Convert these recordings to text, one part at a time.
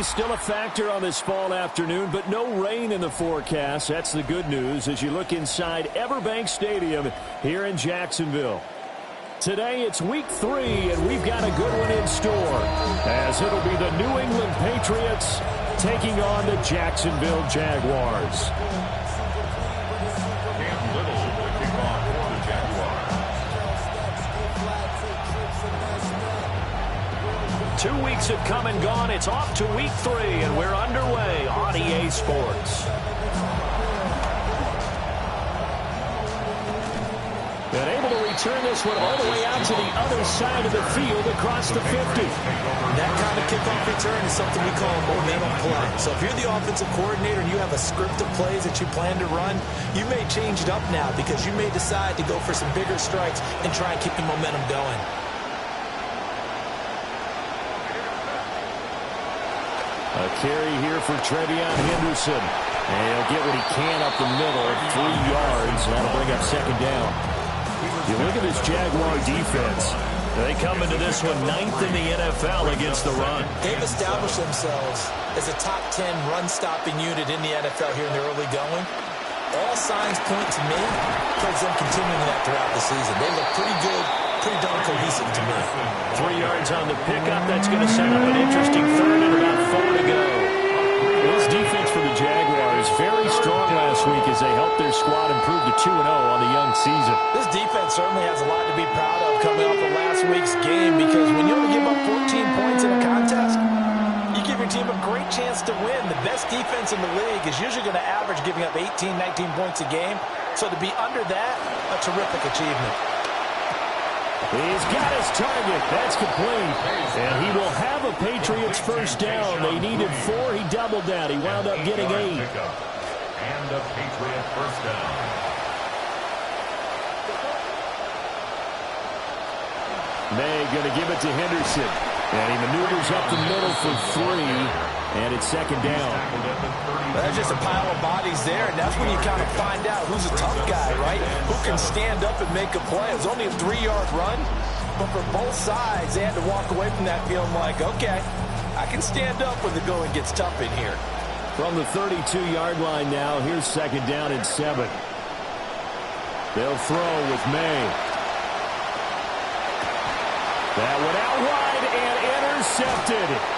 Still a factor on this fall afternoon, but no rain in the forecast. That's the good news as you look inside Everbank Stadium here in Jacksonville. Today it's week 3, and we've got a good one in store, as it'll be the New England Patriots taking on the Jacksonville Jaguars. 2 weeks have come and gone. It's off to week 3, and we're underway on EA Sports. And able to return this one all the way out to the other side of the field across the 50. That kind of kickoff return is something we call a momentum play. So if you're the offensive coordinator and you have a script of plays that you plan to run, you may change it up now because you may decide to go for some bigger strikes and try and keep the momentum going. A carry here for Trevion Henderson. And he'll get what he can up the middle, 3 yards. That'll bring up second down. You look at this Jaguar defense. They come into this one 9th in the NFL against the run. They've established themselves as a top 10 run-stopping unit in the NFL here in the early going. All signs point to me towards them continuing that throughout the season. They look pretty good, pretty darn cohesive to me. 3 yards on the pickup. That's going to set up an interesting third and about 4 to go. This defense for the Jaguars very strong last week as they helped their squad improve to 2-0 on the young season. This defense certainly has a lot to be proud of coming off of last week's game, because when you only give up 14 points in a contest, you give your team a great chance to win. The best defense in the league is usually going to average giving up 18, 19 points a game. So to be under that, a terrific achievement. He's got his target. That's complete. And he will have a Patriots first down. They needed 4. He doubled that. He wound up getting 8. And a Patriot first down. May going to give it to Henderson. And he maneuvers up the middle for 3. And it's second down. There's just a pile of bodies there, and that's when you kind of find out who's a tough guy, right? Who can stand up and make a play. It was only a 3-yard run, but for both sides, they had to walk away from that feeling like, okay, I can stand up when the going gets tough in here. From the 32-yard line now, here's second down and 7. They'll throw with May. That went out wide and intercepted.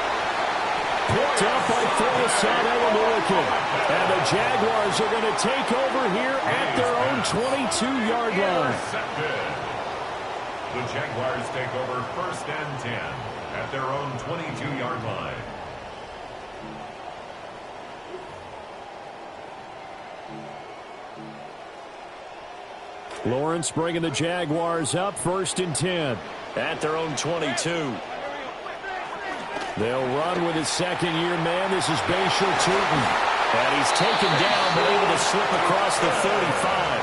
Picked up by Thorson Elamilokin. And the Jaguars are going to take over here at their own 22-yard line. The Jaguars take over first and 10 at their own 22-yard line. Lawrence bringing the Jaguars up first and 10 at their own 22. They'll run with his second-year man. This is Bashir Tootin. And he's taken down, but able to slip across the 35.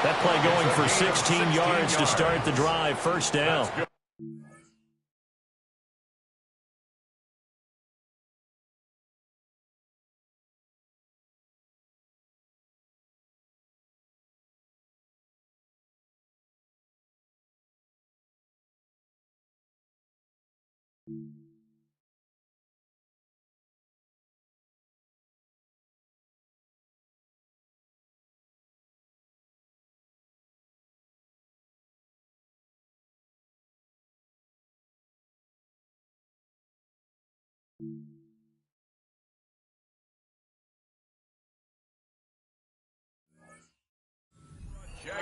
That play going for 16 yards to start the drive. First down.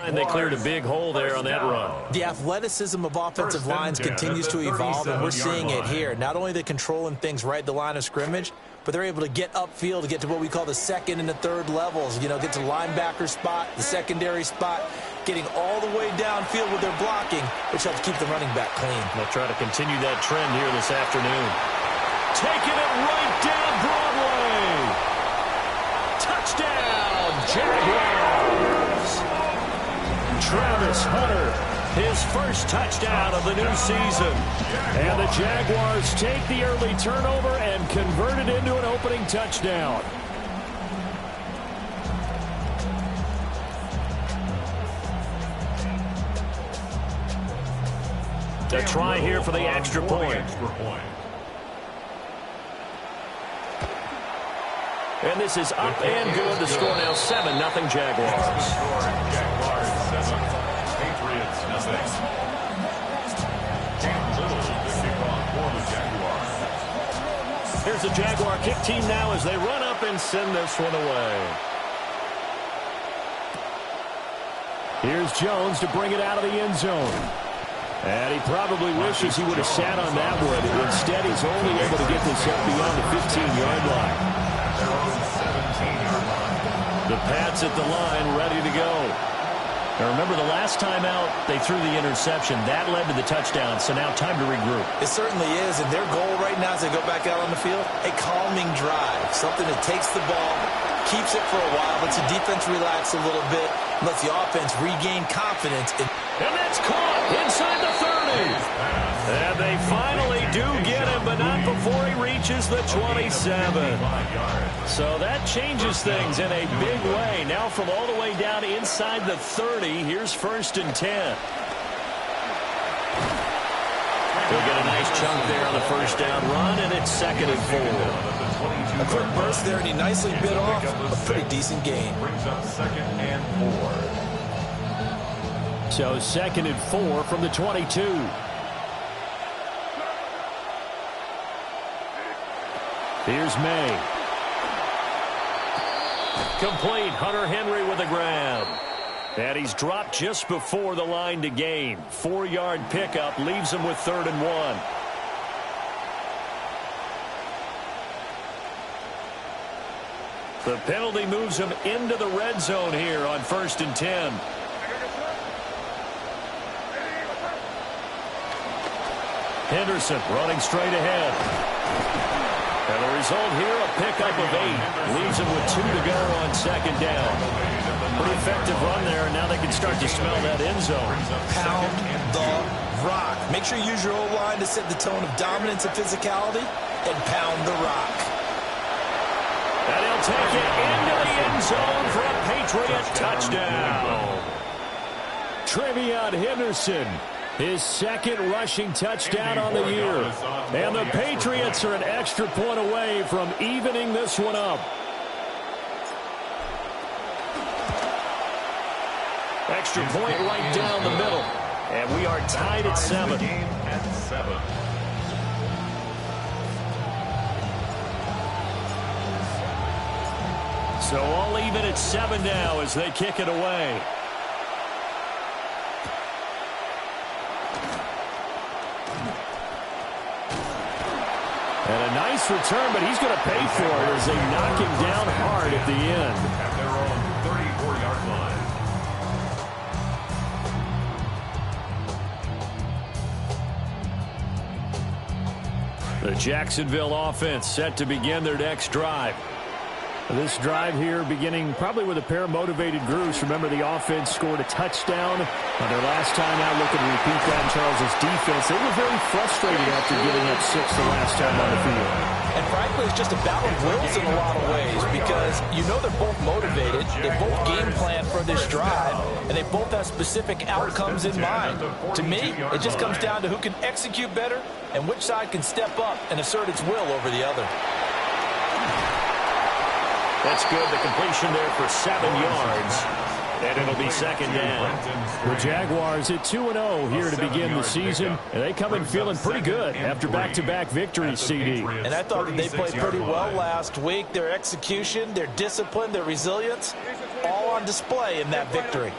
And they cleared a big hole there on that run. The athleticism of offensive lines continues to evolve, and we're seeing it here. Not only are they controlling things right at the line of scrimmage, but they're able to get upfield to get to what we call the second and the third levels. You know, get to the linebacker spot, the secondary spot, getting all the way downfield with their blocking, which helps keep the running back clean. They'll try to continue that trend here this afternoon. Taking it right down Broadway. Touchdown, Jaguars. Travis Hunter, his first touchdown of the new season. And the Jaguars take the early turnover and convert it into an opening touchdown. A try here for the extra point. And this is up and good. The score now 7-0 Jaguars. Jaguars 7, Patriots nothing. Cam Little to kick off for the Jaguars. Here's the Jaguar kick team now as they run up and send this one away. Here's Jones to bring it out of the end zone. And he probably wishes he would have sat on that one. Instead, he's only able to get this up beyond the 15-yard line. Their own 17-yard line. The Pats at the line, ready to go. Now remember, the last time out, they threw the interception. That led to the touchdown, so now time to regroup. It certainly is, and their goal right now as they go back out on the field, a calming drive. Something that takes the ball, keeps it for a while, lets the defense relax a little bit, lets the offense regain confidence. And that's caught inside the 30. And they finally do get him, but not before he reaches the 27. So that changes things in a big way. Now from all the way down inside the 30, here's 1st and 10. They'll get a nice chunk there on the first down run, and it's 2nd and 4. A quick burst there, and he nicely bit off a pretty decent gain. Brings up 2nd and 4. So 2nd and 4 from the 22. Here's May. Complete. Hunter Henry with a grab. And he's dropped just before the line to gain. 4-yard pickup leaves him with 3rd and 1. The penalty moves him into the red zone here on 1st and 10. Henderson running straight ahead. And the result here, a pickup of 8. Leaves him with 2 to go on 2nd down. Pretty effective run there, and now they can start to smell that end zone. Pound the rock. Make sure you use your O-line to set the tone of dominance and physicality, and pound the rock. And he'll take it into the end zone for a Patriot touchdown. Trevion Henderson, his 2nd rushing touchdown on the year. And the Patriots are an extra point away from evening this one up. Extra point right down the middle. And we are tied at 7. Game at 7. So all even at 7 now as they kick it away. And a nice return, but he's going to pay for it as they knock him down hard at the end. At their own 34-yard line. The Jacksonville offense set to begin their next drive. This drive here beginning probably with a pair of motivated grooves. Remember, the offense scored a touchdown on their last time out. Looking to repeat that in Charles's defense. They were very frustrated after giving up 6 the last time on the field. And frankly, it's just a battle of wills in a lot of ways because you know they're both motivated. They both game plan for this drive, and they both have specific outcomes in mind. To me, it just comes down to who can execute better and which side can step up and assert its will over the other. That's good. The completion there for 7 yards. And it'll be 2nd down. The Jaguars at 2-0 here to begin the season. And they come in feeling pretty good after back-to-back victories, CD. And I thought that they played pretty well last week. Their execution, their discipline, their resilience, all on display in that victory.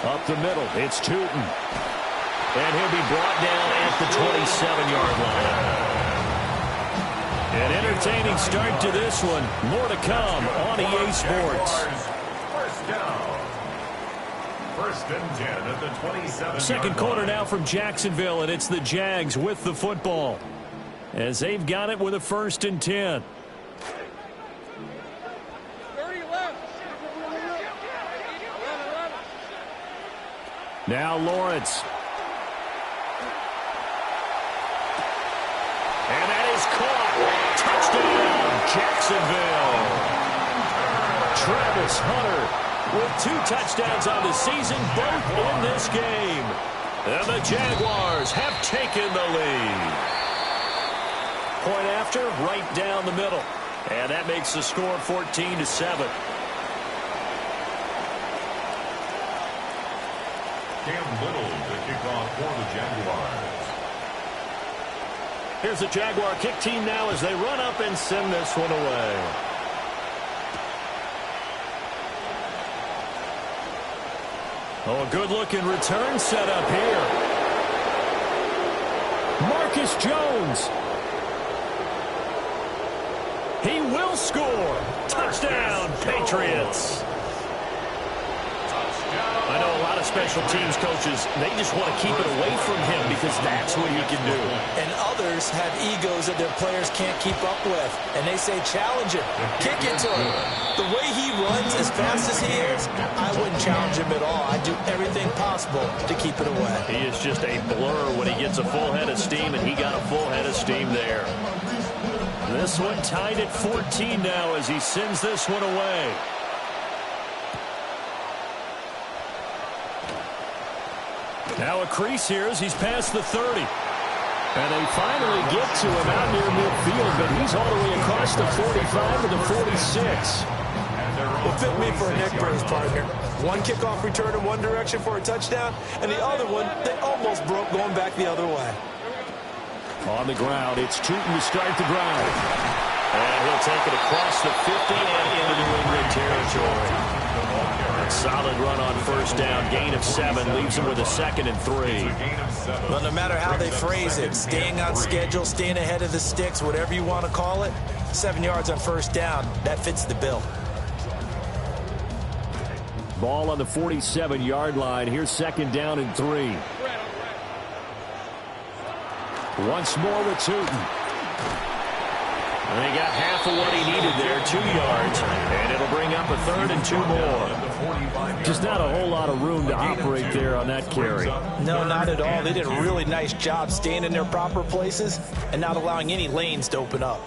Up the middle, it's Tootin. And he'll be brought down at the 27-yard line. An entertaining start to this one. More to come on EA Sports. First down. 1st and 10 at the 27. Second quarter now from Jacksonville, and it's the Jags with the football as they've got it with a 1st and 10. Now Lawrence. And that is caught. Touchdown, Jacksonville. Travis Hunter with 2 touchdowns on the season, both in this game. And the Jaguars have taken the lead. point after, right down the middle. And that makes the score 14-7. Cam Little to kick off for the Jaguars. Here's the Jaguar kick team now as they run up and send this one away. Oh, a good-looking return set up here. Marcus Jones. He will score. Touchdown, Patriots. I know a lot of special teams coaches, they just want to keep it away from him because that's what he can do. And others have egos that their players can't keep up with. And they say, challenge him. Kick it to him. The way he runs as fast as he is, I wouldn't challenge him at all. I'd do everything possible to keep it away. He is just a blur when he gets a full head of steam, and he got a full head of steam there. This one tied at 14 now as he sends this one away. Now a crease here as he's past the 30. And they finally get to him out near midfield, but he's all the way across the 45 to the 46. It fit me for a neck brace, partner. One kickoff return in one direction for a touchdown, and the other one, they almost broke going back the other way. On the ground, it's Tootin to start the drive. And he'll take it across the 50 and into New England territory. Solid run on first down. Gain of 7 leaves him with a 2nd and 3. Well, no matter how they phrase it, staying on schedule, staying ahead of the sticks, whatever you want to call it, 7 yards on first down, that fits the bill. Ball on the 47-yard line. Here's 2nd down and 3. Once more with Tootin. And he got half of what he needed there, 2 yards. And it'll bring up a 3rd and 2 more. Just not a whole lot of room to operate there on that carry. No, not at all. They did a really nice job staying in their proper places and not allowing any lanes to open up.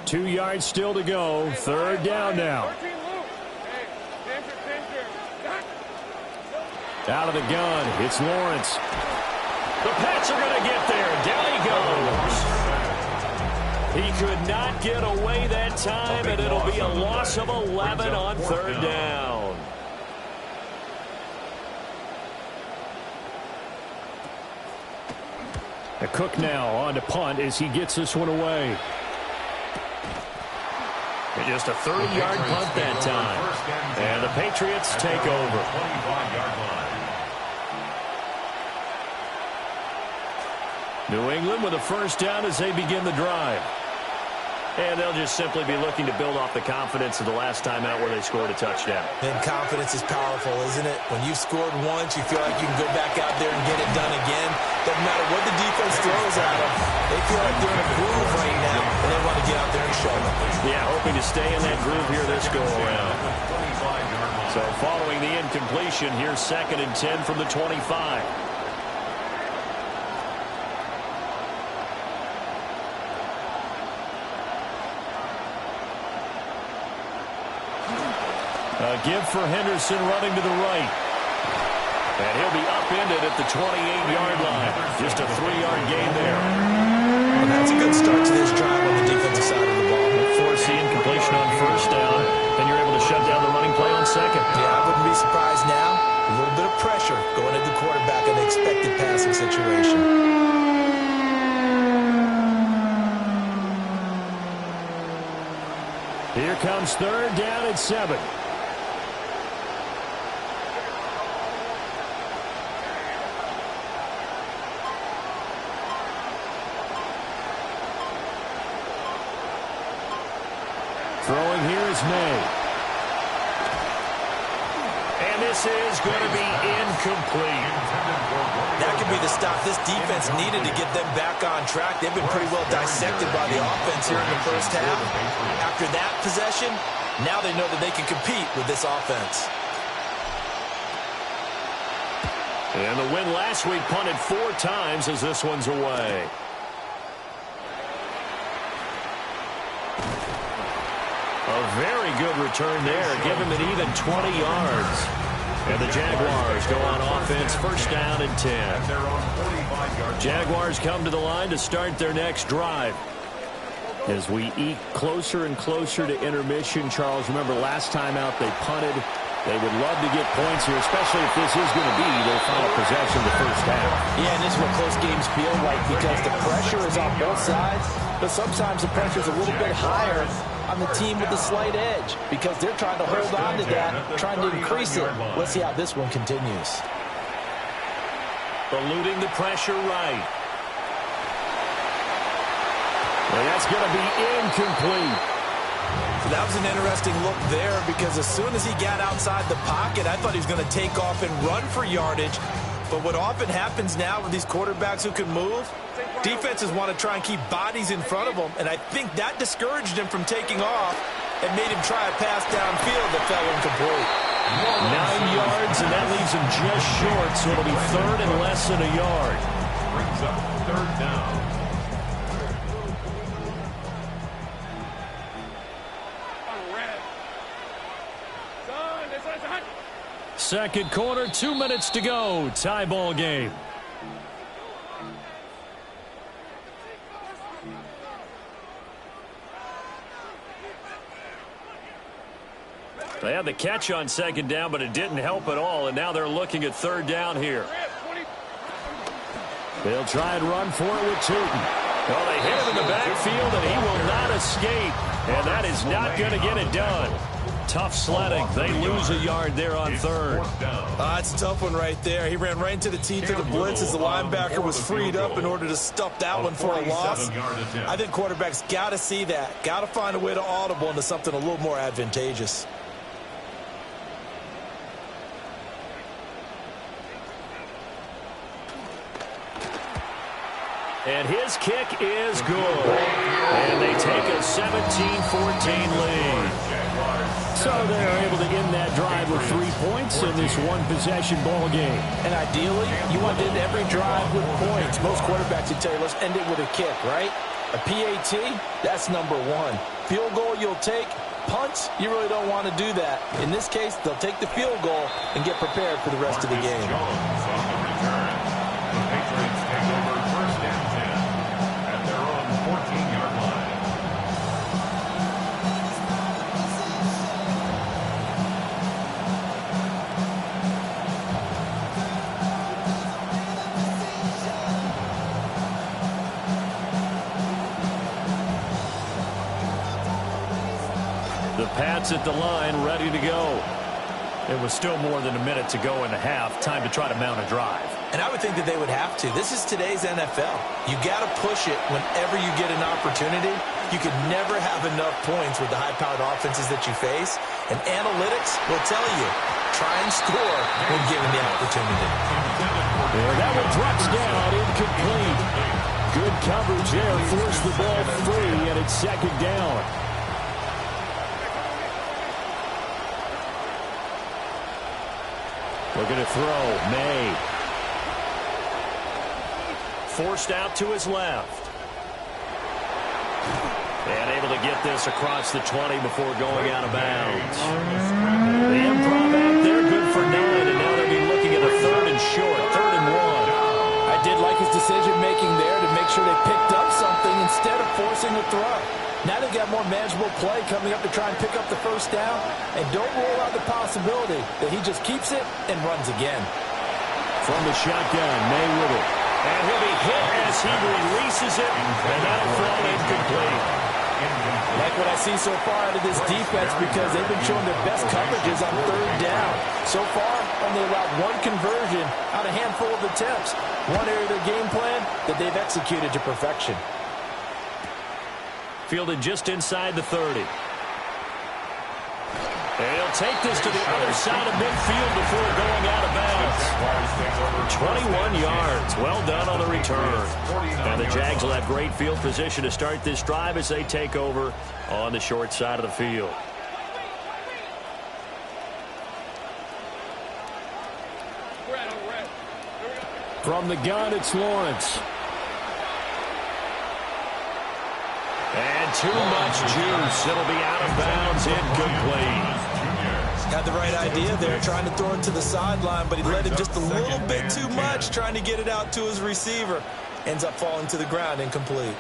2 yards still to go. 3rd down now. Out of the gun, it's Lawrence. The Pats are going to get there. Down he goes. He could not get away that time, and it'll be a loss of 11 on 3rd down. A Cook now on to punt as he gets this one away. And just a 30-yard punt that time. And the Patriots take over. New England with a first down as they begin the drive. And they'll just simply be looking to build off the confidence of the last time out where they scored a touchdown. And confidence is powerful, isn't it? When you've scored once, you feel like you can go back out there and get it done again. Doesn't matter what the defense throws at them. They feel like they're in a groove right now, and they want to get out there and show them. Yeah, hoping to stay in that groove here this go-around. So following the incompletion, here's 2nd and 10 from the 25. A give for Henderson running to the right. And he'll be upended at the 28-yard line. Just a 3-yard gain there. Well, that's a good start to this drive on the defensive side of the ball. Force the incompletion on first down, and you're able to shut down the running play on 2nd. Yeah, I wouldn't be surprised now. A little bit of pressure going at the quarterback in the expected passing situation. Here comes 3rd down and 7. Throwing here is May. And this is going to be incomplete. That could be the stop this defense needed to get them back on track. They've been pretty well dissected by the offense here in the first half. After that possession, now they know that they can compete with this offense. And the win last week punted 4 times as this one's away. A very good return there. Give him an even 20 yards. And the Jaguars go on offense, first down and 10. Jaguars come to the line to start their next drive. As we eke closer and closer to intermission, Charles, remember last time out they punted. They would love to get points here, especially if this is going to be their final possession of the first half. Yeah, and this is what close games feel like because the pressure is on both sides, but sometimes the pressure is a little bit higher on the team with the slight edge because they're trying to hold on to that, trying to increase it. Let's see how this one continues. Eluding the pressure right. And that's going to be incomplete. So that was an interesting look there because as soon as he got outside the pocket, I thought he was going to take off and run for yardage. But what often happens now with these quarterbacks who can move, defenses want to try and keep bodies in front of them, and I think that discouraged him from taking off and made him try a pass downfield that fell incomplete. 9 yards, and that leaves him just short, so it'll be third and less than a yard. Brings up third down. Second quarter, 2 minutes to go. Tie ball game. They had the catch on second down, but it didn't help at all, and now they're looking at third down here. They'll try and run for it with Tootin. Well, they hit him in the backfield, and he will not escape, and that is not going to get it done. Tough sledding. They lose a yard there on third. It's a tough one right there. He ran right into the teeth of the blitz as the linebacker was freed up in order to stuff that one for a loss. I think quarterbacks got to see that. Got to find a way to audible into something a little more advantageous. And his kick is good. And they take a 17-14 lead. So they're able to end that drive with 3 points in this one-possession ball game. And ideally, you want to end every drive with points. Most quarterbacks would tell you, let's end it with a kick, right? A PAT, that's number one. Field goal you'll take. Punts, you really don't want to do that. In this case, they'll take the field goal and get prepared for the rest of the game. Pats at the line, ready to go. It was still more than a minute to go in the half. Time to try to mount a drive. And I would think that they would have to. This is today's NFL. You got to push it whenever you get an opportunity. You could never have enough points with the high-powered offenses that you face. And analytics will tell you, try and score when given the opportunity. Yeah, that one drops down, incomplete. Good coverage there, forced the ball free, and it's second down. Looking to throw, May. Forced out to his left. And able to get this across the 20 before going out of bounds. The improv out there, good for 9, and now they'll be looking at a third and short, 3rd and 1. I did like his decision-making there to make sure they picked up something instead of forcing the throw. Now they've got more manageable play coming up to try and pick up the first down. And don't rule out the possibility that he just keeps it and runs again. From the shotgun, May with it. And he'll be hit as he releases it. And that'll fall incomplete. Like what I see so far out of this defense because they've been showing their best coverages on third down. So far, only allowed one conversion on a handful of attempts. One area of their game plan that they've executed to perfection. Fielded just inside the 30. And he'll take this to the other side of midfield before going out of bounds. 21 yards. Well done on the return. And the Jags will have great field position to start this drive as they take over on the short side of the field. From the gun, it's Lawrence. And too much juice. It'll be out of bounds, incomplete. Had the right idea there, trying to throw it to the sideline, but he let it just a little bit too much, trying to get it out to his receiver. Ends up falling to the ground, incomplete.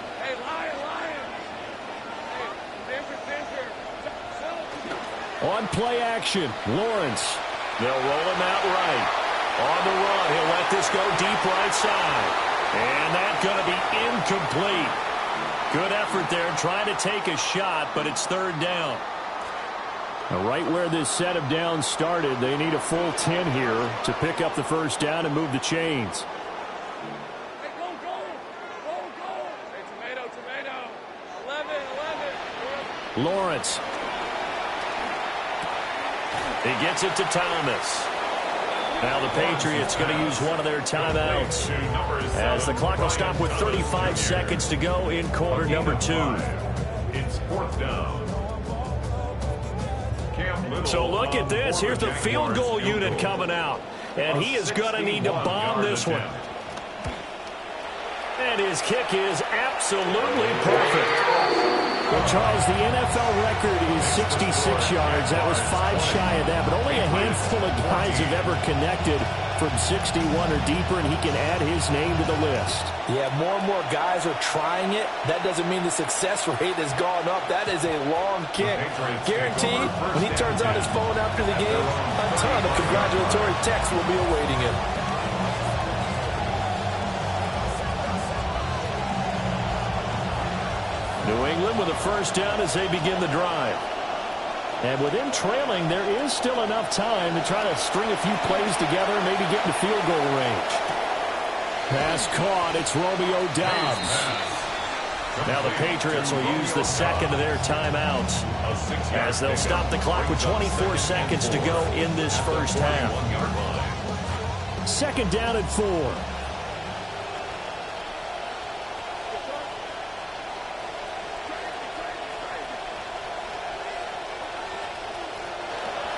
On play action, Lawrence. They'll roll him out right. On the run, he'll let this go deep right side. And that's going to be incomplete. Good effort there trying to take a shot, but it's third down. Now, right where this set of downs started, they need a full 10 here to pick up the first down and move the chains. Hey, go. Hey, tomato. 11. Lawrence. He gets it to Thomas. Now the Patriots going to use one of their timeouts as the clock will stop with 35 seconds to go in quarter number 2. It's fourth down. So look at this. Here's the field goal unit coming out. And he is going to need to bomb this one. And his kick is absolutely perfect. Well, Charles, the NFL record is 66 yards. That was 5 shy of that, but only a handful of guys have ever connected from 61 or deeper, and he can add his name to the list. Yeah, more and more guys are trying it. That doesn't mean the success rate has gone up. That is a long kick. Guaranteed, when he turns on his phone after the game, a ton of congratulatory texts will be awaiting him. New England with a first down as they begin the drive. And with him trailing, there is still enough time to try to string a few plays together and maybe get into field goal range. Pass caught. It's Romeo Doubs. Now the Patriots will use the second of their timeouts as they'll stop the clock with 24 seconds to go in this first half. Second down at 4.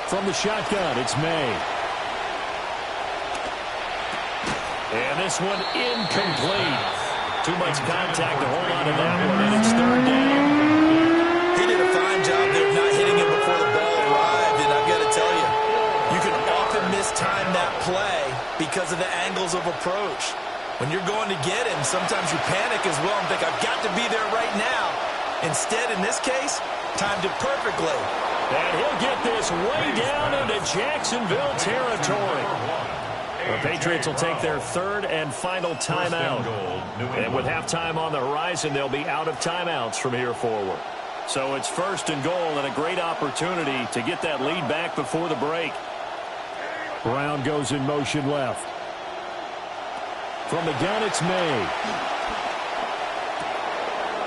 From the shotgun, it's May. And this one incomplete. Too much contact to hold on to that one, and it's third down. He did a fine job there of not hitting him before the ball arrived, and I've got to tell you, you can often mistime that play because of the angles of approach. When you're going to get him, sometimes you panic as well and think, I've got to be there right now. Instead, in this case, timed it perfectly. And he'll get this way down into Jacksonville territory. The Patriots will take their third and final timeout. And with halftime on the horizon, they'll be out of timeouts from here forward. So it's first and goal and a great opportunity to get that lead back before the break. Brown goes in motion left. From the gun, it's May.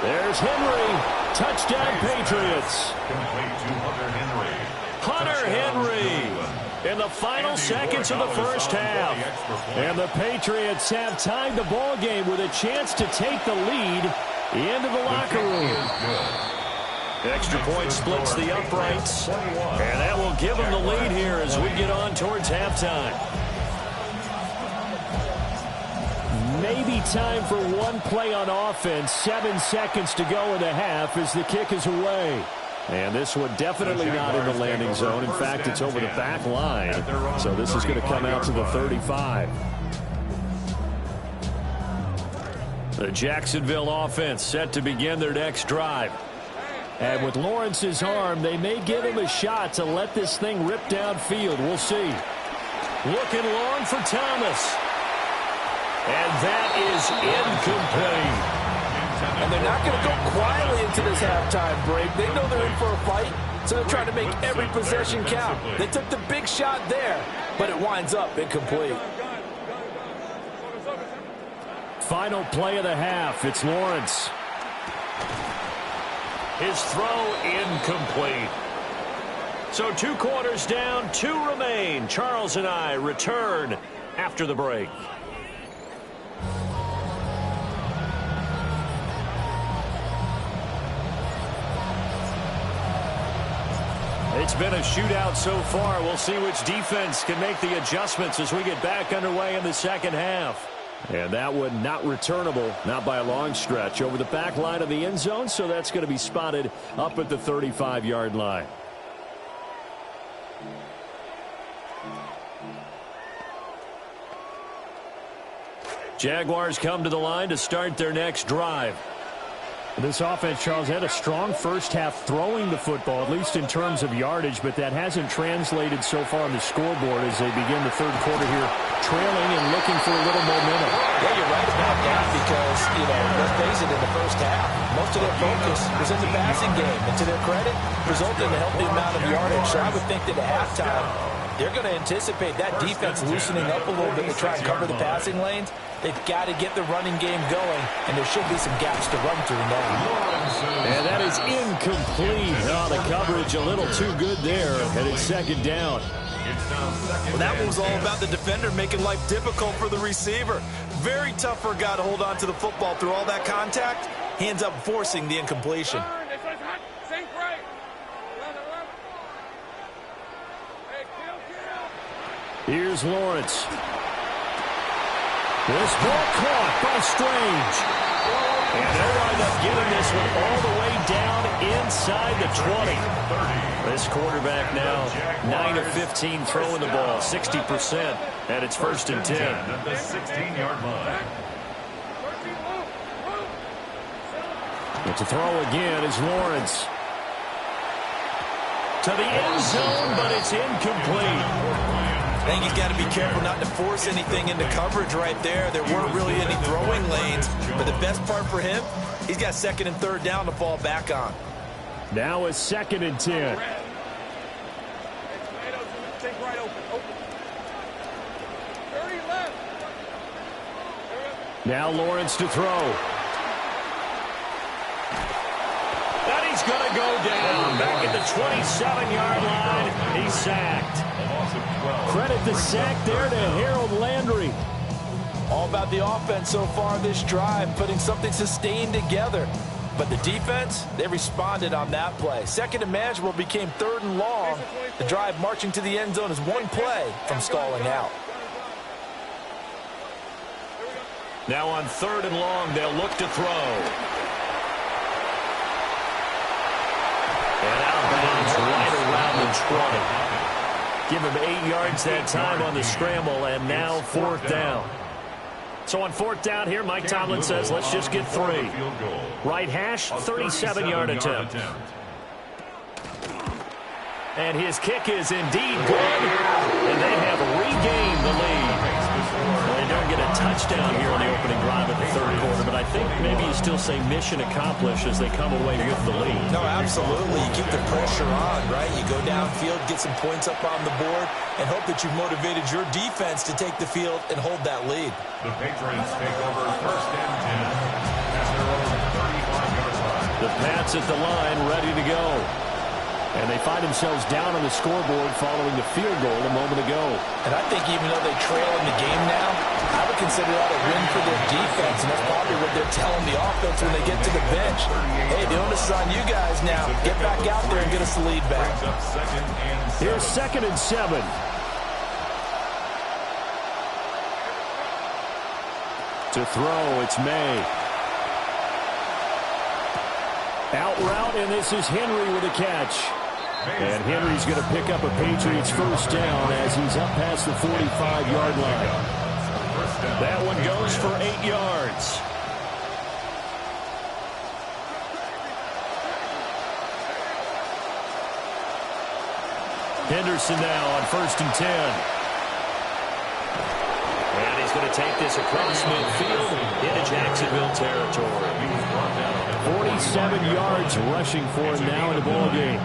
There's Henry. Touchdown, Patriots. Hunter Henry in the final seconds of the first half. And the Patriots have tied the ball game with a chance to take the lead into the locker room. Extra point splits the uprights, and that will give them the lead here as we get on towards halftime. Maybe time for one play on offense. 7 seconds to go in the half as the kick is away. And this one definitely not in the landing zone. In fact, it's over the back line. So this is going to come out to the 35. The Jacksonville offense set to begin their next drive. And with Lawrence's arm, they may give him a shot to let this thing rip downfield. We'll see. Looking long for Thomas. And that is incomplete. And they're not going to go quietly into this halftime break. They know they're in for a fight, so they're trying to make every possession count. They took the big shot there, but it winds up incomplete. Final play of the half. It's Lawrence. His throw incomplete. So 2 quarters down, 2 remain. Charles and I return after the break. It's been a shootout so far. We'll see which defense can make the adjustments as we get back underway in the second half. And that one not returnable, not by a long stretch, over the back line of the end zone, so that's going to be spotted up at the 35-yard line. Jaguars come to the line to start their next drive. This offense, Charles, had a strong first half throwing the football, at least in terms of yardage, but that hasn't translated so far on the scoreboard as they begin the third quarter here, trailing and looking for a little momentum. Yeah, you're right about that because, let's face it, in the first half, most of their focus was in the passing game. And to their credit, resulted in a healthy amount of yardage. So I would think that at halftime, they're going to anticipate that defense loosening up a little bit to try and cover the passing lanes. They've got to get the running game going, and there should be some gaps to run through now. And that is incomplete. Oh, the coverage a little too good there, and it's second down. Well, that one was all about the defender making life difficult for the receiver. Very tough for a guy to hold on to the football through all that contact. He ends up forcing the incompletion. Here's Lawrence. This ball caught by Strange. And they'll wind up getting this one all the way down inside the 20. This quarterback now 9 of 15 throwing the ball, 60%, and it's 1st and 10. At the 16-yard line. And to throw again is Lawrence. To the end zone, but it's incomplete. I think he's got to be careful not to force anything into coverage right there. There weren't really any throwing lanes, but the best part for him, he's got 2nd and 3rd down to fall back on. Now it's 2nd and 10. Now Lawrence to throw. And he's going to go down. Back at the 27-yard line. He's sacked. Credit the sack there to Harold Landry. All about the offense so far this drive, putting something sustained together. But the defense, they responded on that play. 2nd and manageable became 3rd and long. The drive marching to the end zone is one play from stalling out. Now on 3rd and long, they'll look to throw. And out of bounds right around the 20. Give him 8 yards that time on the scramble, and now 4th down. So on 4th down here, Mike Tomlin says, let's just get 3. Right hash, 37-yard attempt. And his kick is indeed good, and they have regained the lead. Well, they don't get a touchdown here on the opening drive of the 3rd quarter, but I think maybe you still say mission accomplished as they come away with the lead. No, absolutely. You keep the pressure on, right? You go downfield, get some points up on the board, and hope that you've motivated your defense to take the field and hold that lead. The Patriots take over 1st and 10 at their own 35-yard line. The Pats at the line, ready to go. And they find themselves down on the scoreboard following the field goal a moment ago. And I think even though they trail in the game now, I would consider that a win for their defense, and that's probably what they're telling the offense when they get to the bench. Hey, the onus is on you guys now. Get back out there and get us the lead back. Here's 2nd and 7. To throw, it's May. Out route, and this is Henry with a catch. And Henry's going to pick up a Patriots 1st down as he's up past the 45-yard line. That one goes for 8 yards. Henderson now on 1st and 10. And he's going to take this across midfield into Jacksonville territory. 47 yards rushing for him now in the ballgame.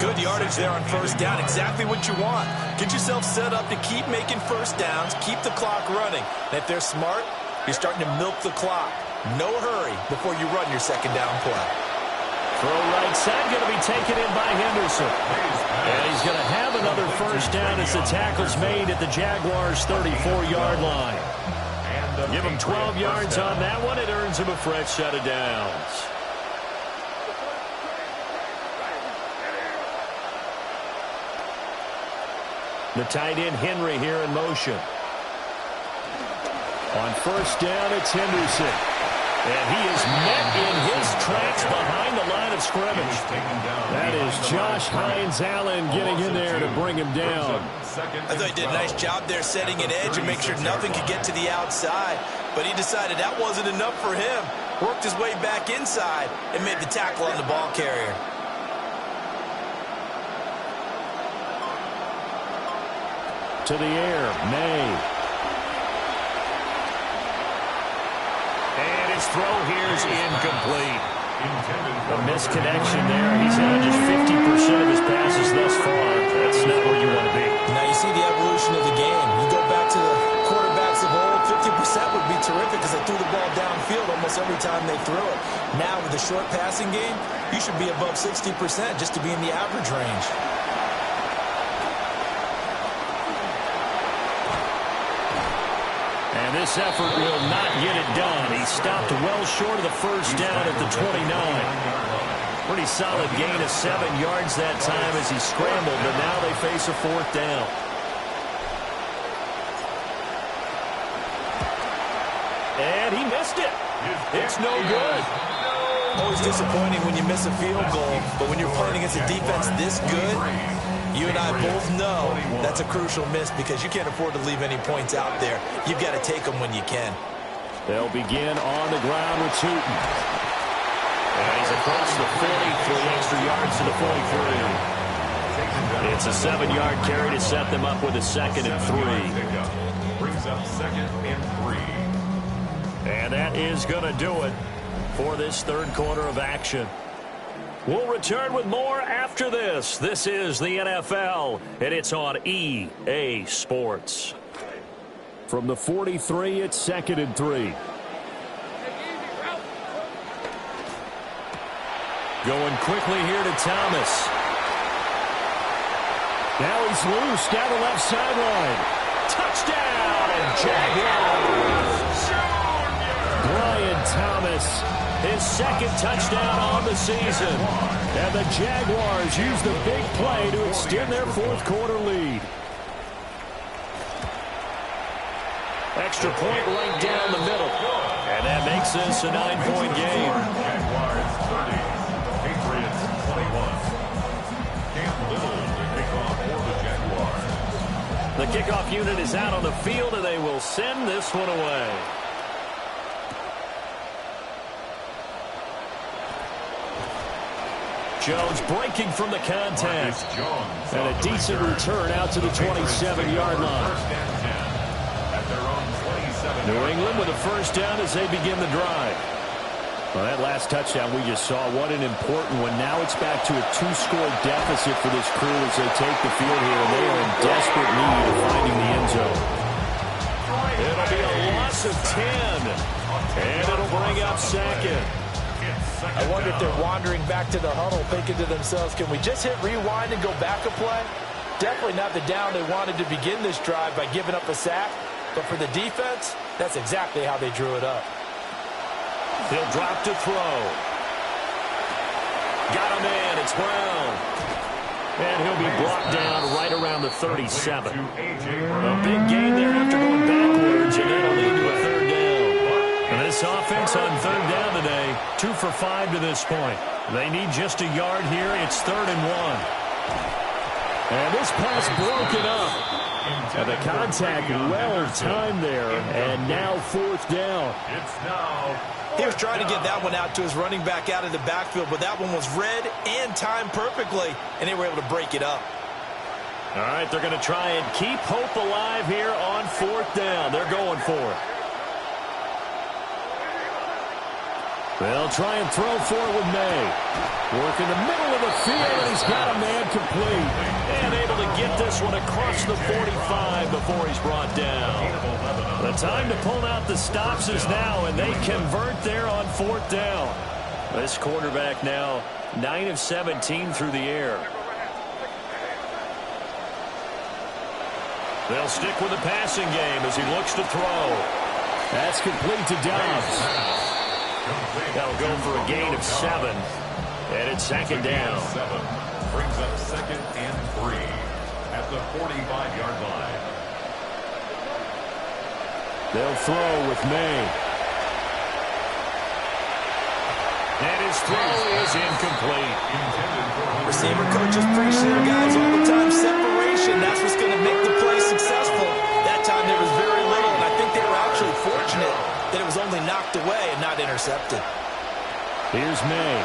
Good yardage there on 1st down. Exactly what you want. Get yourself set up to keep making 1st downs, keep the clock running. And if they're smart, you're starting to milk the clock. No hurry before you run your 2nd down play. Throw right side going to be taken in by Henderson. And he's going to have another 1st down as the tackle's made at the Jaguars' 34-yard line. Give him 12 yards on that one. It earns him a fresh set of downs. The tight end Henry here in motion. On 1st down, it's Henderson. And he is met in his tracks behind the line of scrimmage. That is Josh Hines-Allen getting in there to bring him down. I thought he did a nice job there setting an edge and make sure nothing could get to the outside. But he decided that wasn't enough for him. worked his way back inside, and made the tackle on the ball carrier. To the air, May. And his throw here is incomplete. A misconnection there. He's on just 50% of his passes thus far. That's not where you want to be. Now you see the evolution of the game. You go back to the quarterbacks of old, 50% would be terrific because they threw the ball downfield almost every time they threw it. Now with the short passing game, you should be above 60% just to be in the average range. And this effort will not get it done. He stopped well short of the first down at the 29. Pretty solid gain of 7 yards that time as he scrambled, but now they face a 4th down. And he missed it. It's no good. Always disappointing when you miss a field goal, but when you're playing against a defense this good, you and I both know that's a crucial miss because you can't afford to leave any points out there. You've got to take them when you can. They'll begin on the ground with Tootin. And he's across the 40 for extra yards to the 43. It's a 7-yard carry to set them up with a 2nd and 3. Brings up 2nd and 3. And that is going to do it for this third quarter of action. We'll return with more after this. This is the NFL, and it's on EA Sports. From the 43, it's 2nd and 3. Going quickly here to Thomas. Now he's loose down the left sideline. Touchdown, and Jags. Brian Thomas, his 2nd touchdown on the season. And the Jaguars use the big play to extend their 4th quarter lead. Extra point right down the middle. And that makes this a 9-point game. Jaguars 30, Patriots 21. Cam Little to kick off for the Jaguars. The kickoff unit is out on the field, and they will send this one away. Jones breaking from the contact. And a decent return out to the 27-yard line. New England with a 1st down as they begin the drive. Well, that last touchdown we just saw, what an important one. Now it's back to a 2-score deficit for this crew as they take the field here, and they are in desperate need of finding the end zone. It'll be a loss of 10, and it'll bring up 2nd. I wonder if they're wandering back to the huddle thinking to themselves, can we just hit rewind and go back a play? Definitely not the down they wanted to begin this drive by giving up a sack. But for the defense, that's exactly how they drew it up. He'll drop to throw. Got a man, it's Brown. And he'll be brought down right around the 37. A big gain there after going backwards, and that'll lead to a 3rd down. And this offense on 3rd down today, 2 for 5 to this point. They need just a yard here. It's 3rd and 1. And this pass broken up. And the contact well timed there. And now 4th down. He was trying to get that one out to his running back out of the backfield, but that one was read and timed perfectly, and they were able to break it up. All right, they're going to try and keep hope alive here on 4th down. They're going for it. They'll try and throw for it with May. Work in the middle of the field, and he's got a man complete. And able to get this one across the 45 before he's brought down. The time to pull out the stops is now, and they convert there on 4th down. This quarterback now 9 of 17 through the air. They'll stick with the passing game as he looks to throw. That's complete to Dobbs. That'll go for a gain of 7. And it's 2nd down. 7 brings up 2nd and 3 at the 45-yard line. They'll throw with May. And his throw is incomplete. Receiver coaches preach to their guys all the time. Separation, that's what's going to make the play successful. That time there was very little, and I think they were actually fortunate that it was only knocked tucked away and not intercepted. Here's May.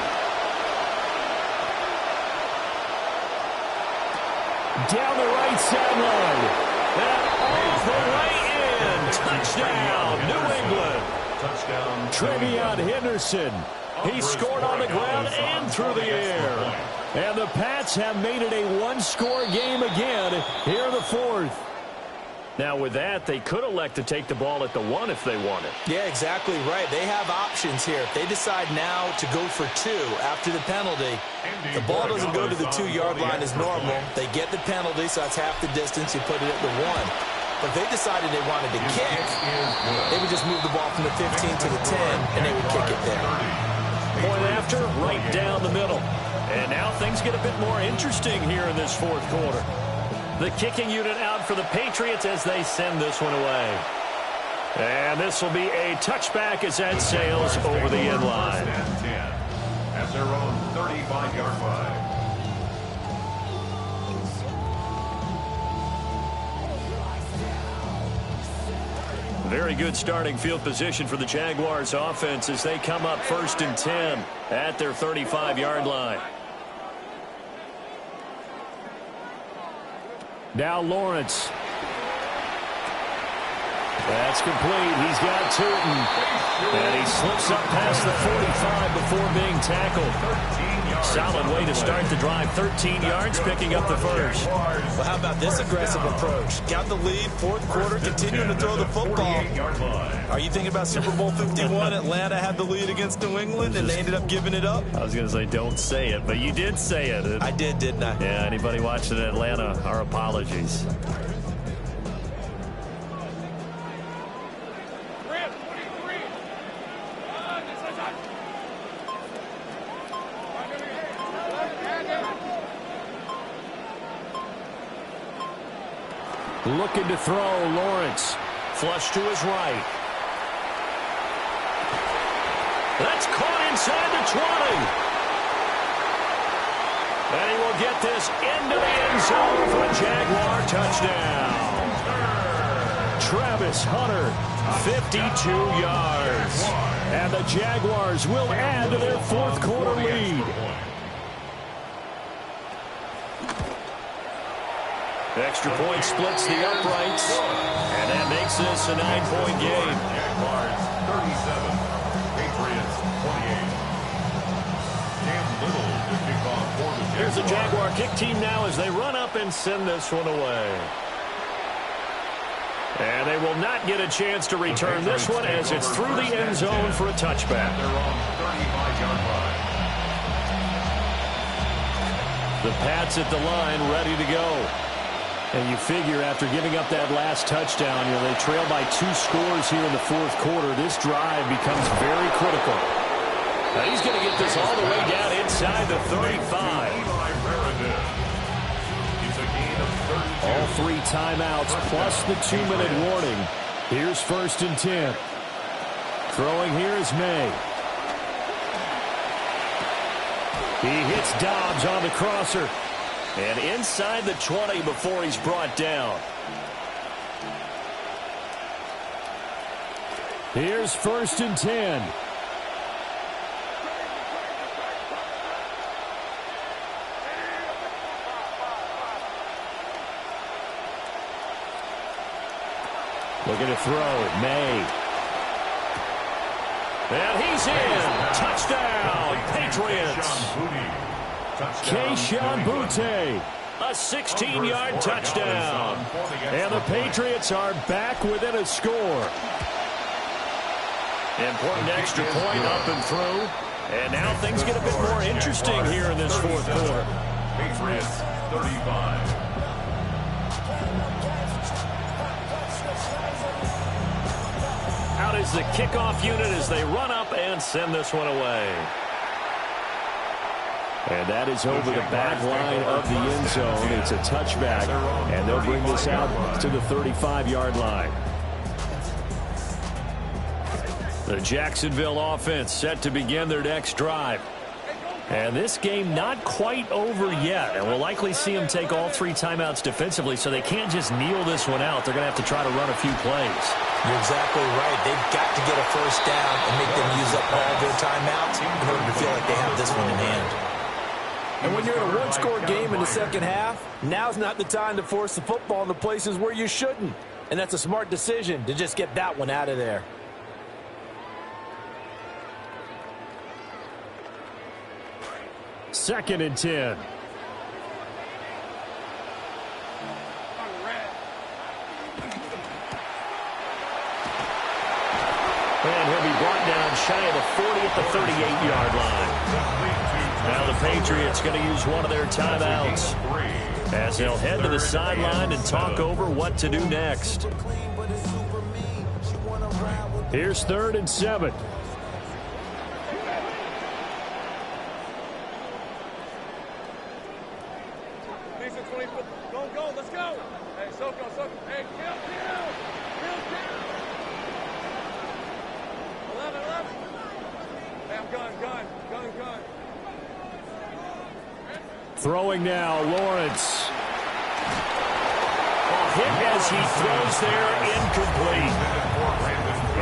Down the right sideline. And all the way in. Touchdown, New England. Touchdown. Trevion Henderson. He scored on the ground and through the air. And the Pats have made it a one-score game again here in the fourth. Now, with that, they could elect to take the ball at the 1 if they wanted. Yeah, exactly right. They have options here. If they decide now to go for 2 after the penalty, the ball doesn't go to the 2-yard line as normal. They get the penalty, so that's half the distance. You put it at the 1. But if they decided they wanted to kick, they would just move the ball from the 15 to the 10, and they would kick it there. Point after, right down the middle. And now things get a bit more interesting here in this fourth quarter. The kicking unit out for the Patriots as they send this one away. And this will be a touchback as that sails over the end line. At their own 35-yard line. Very good starting field position for the Jaguars offense as they come up 1st and 10 at their 35-yard line. Now Lawrence. That's complete. He's got Tootin. And he slips up past the 45 before being tackled. Solid way to start the drive. 13 yards, picking up the first. Well, how about this aggressive approach? Got the lead, fourth quarter, continuing to throw the football. Are you thinking about Super Bowl 51? Atlanta had the lead against New England, and they ended up giving it up? I was going to say, don't say it, but you did say it. I did, didn't I? Yeah, anybody watching in Atlanta, our apologies. Looking to throw, Lawrence. Flush to his right. That's caught inside the 20. And he will get this into the end zone for a Jaguar touchdown. Travis Hunter, 52 yards. And the Jaguars will add to their fourth quarter lead. Extra point splits the uprights, and that makes this a 9-point game. Jaguars 37, Patriots 28. Cam Little to kick off for the Jaguars. Here's the Jaguar kick team now as they run up and send this one away. And they will not get a chance to return this one as it's through the end zone for a touchback. They're on 35-yard line. The Pats at the line ready to go. And you figure after giving up that last touchdown, they trail by 2 scores here in the fourth quarter. This drive becomes very critical. Now he's going to get this all the way down inside the 35. All 3 timeouts plus the 2-minute warning. Here's 1st and 10. Throwing here is May. He hits Dobbs on the crosser. And inside the 20 before he's brought down. Here's 1st and 10. Looking to throw. May. And he's in. Touchdown, Patriots. Kayshon Boutte, a 16-yard touchdown. And the Patriots are back within a score. Important extra point up and through. And now things get a bit more interesting here in this fourth quarter. Patriots 35. Out is the kickoff unit as they run up and send this one away. And that is over the back line of the end zone. It's a touchback, and they'll bring this out to the 35-yard line. The Jacksonville offense set to begin their next drive. And this game not quite over yet. And we'll likely see them take all 3 timeouts defensively, so they can't just kneel this one out. They're going to have to try to run a few plays. You're exactly right. They've got to get a first down and make them use up all their timeouts in order to feel like they have this one in hand. And when you're in a one-score game in the second half, now's not the time to force the football into places where you shouldn't. And that's a smart decision to just get that one out of there. Second and 10. And he'll be brought down shy of the 40 at the 38-yard line. Now the Patriots going to use one of their timeouts as they'll head to the sideline and talk over what to do next. Here's 3rd and 7. Go, let's go. Hey, Soko. Hey, kill. 11. Hey, I'm gun. Throwing now, Lawrence. Hit as he throws there, incomplete.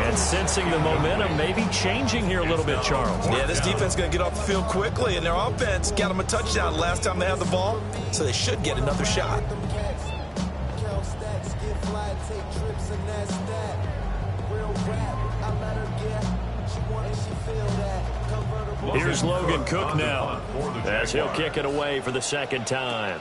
And sensing the momentum maybe changing here a little bit, Charles. Yeah, this defense is going to get off the field quickly, and their offense got them a touchdown last time they had the ball, so they should get another shot. Here's Logan Cook now as he'll kick it away for the second time.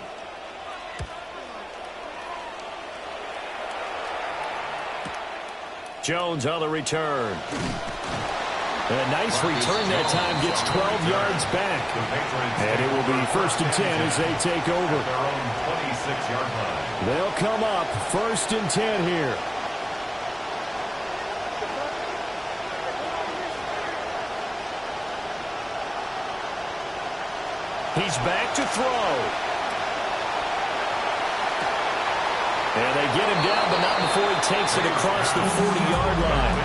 Jones on the return. A nice return that time, gets 12 yards back. And it will be 1st and 10 as they take over. They'll come up 1st and 10 here. He's back to throw. And they get him down, but not before he takes it across the 40-yard line.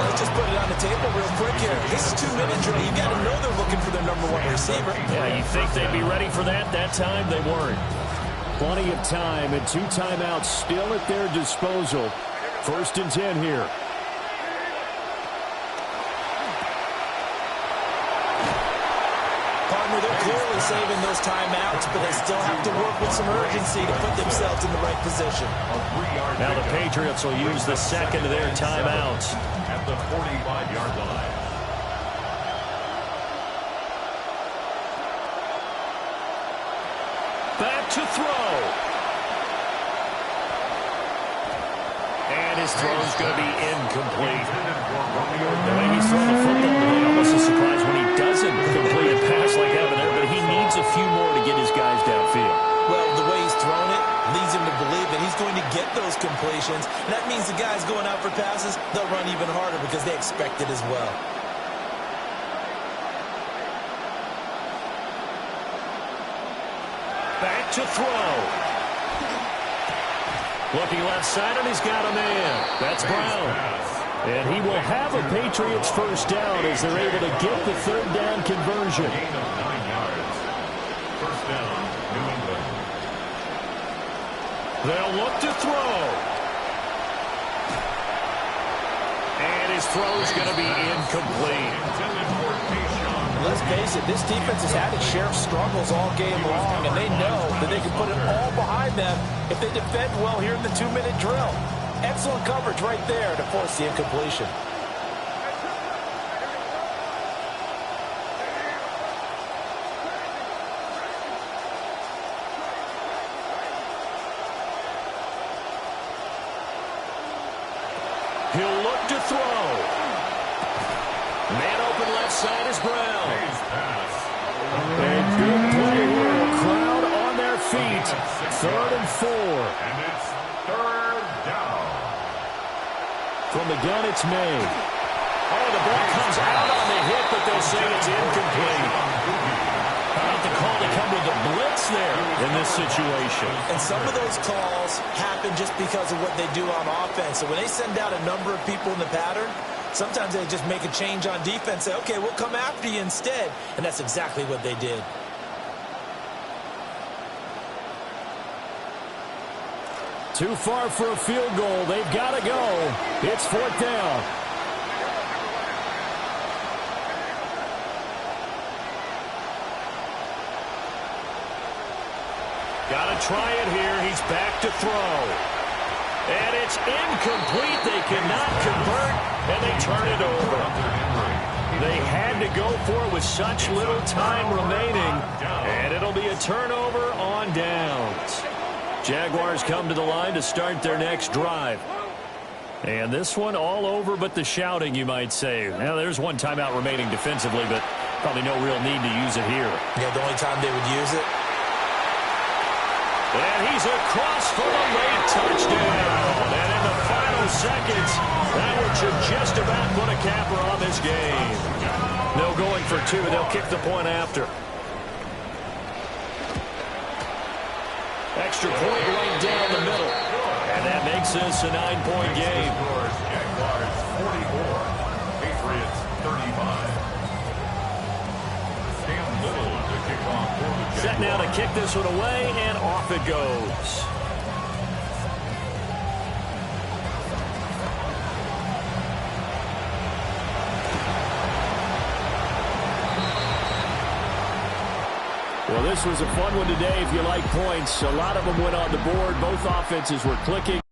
Let's just put it on the table real quick here. This is 2-minute drill. You got to know they're looking for their number 1 receiver. Yeah, you think they'd be ready for that? That time they weren't. Plenty of time and 2 timeouts still at their disposal. 1st and 10 here. They're clearly saving those timeouts, but they still have to work with some urgency to put themselves in the right position. Now the Patriots will use the second of their timeouts. At the 45-yard line. Back to throw. And his throw is going to be incomplete. The way he's throwing the football today, almost a surprise when he doesn't complete a pass like that there, but he needs a few more to get his guys downfield. Well, the way he's thrown it leads him to believe that he's going to get those completions. And that means the guys going out for passes, they'll run even harder because they expect it as well. Back to throw. Looking left side, and he's got a man. That's Brown. And he will have a Patriots first down as they're able to get the 3rd down conversion. Gain of 9 yards. First down, New England. They'll look to throw. And his throw is going to be incomplete. Let's face it, this defense has had its share of struggles all game long, and they know that they can put it all behind them if they defend well here in the 2-minute drill. Excellent coverage right there to force the incompletion. He'll look to throw. Man open left side is Brown. And good play here. A crowd on their feet. 3rd and 4. And it's 3rd down. From the gun, it's May. Oh, the ball comes out on the hit, but they'll say it's incomplete. How about the call to come with the blitz there in this situation? And some of those calls happen just because of what they do on offense. So when they send out a number of people in the pattern, sometimes they just make a change on defense, say, okay, we'll come after you instead. And that's exactly what they did. Too far for a field goal. They've got to go. It's 4th down. Got to try it here. He's back to throw. And it's incomplete. They cannot convert, and they turn it over. They had to go for it with such little time remaining, and it'll be a turnover on downs. Jaguars come to the line to start their next drive. And this one all over but the shouting, you might say. Now, there's one timeout remaining defensively, but probably no real need to use it here. Yeah, the only time they would use it. And he's across for a late touchdown. And in the final seconds, that one should just about put a capper on this game. No going for two. They'll kick the point after. Extra point right down the middle. And that makes this a 9-point game. Jaguars 44, Patriots 35. Set now to kick this one away, and off it goes. Well, this was a fun one today if you like points. A lot of them went on the board. Both offenses were clicking.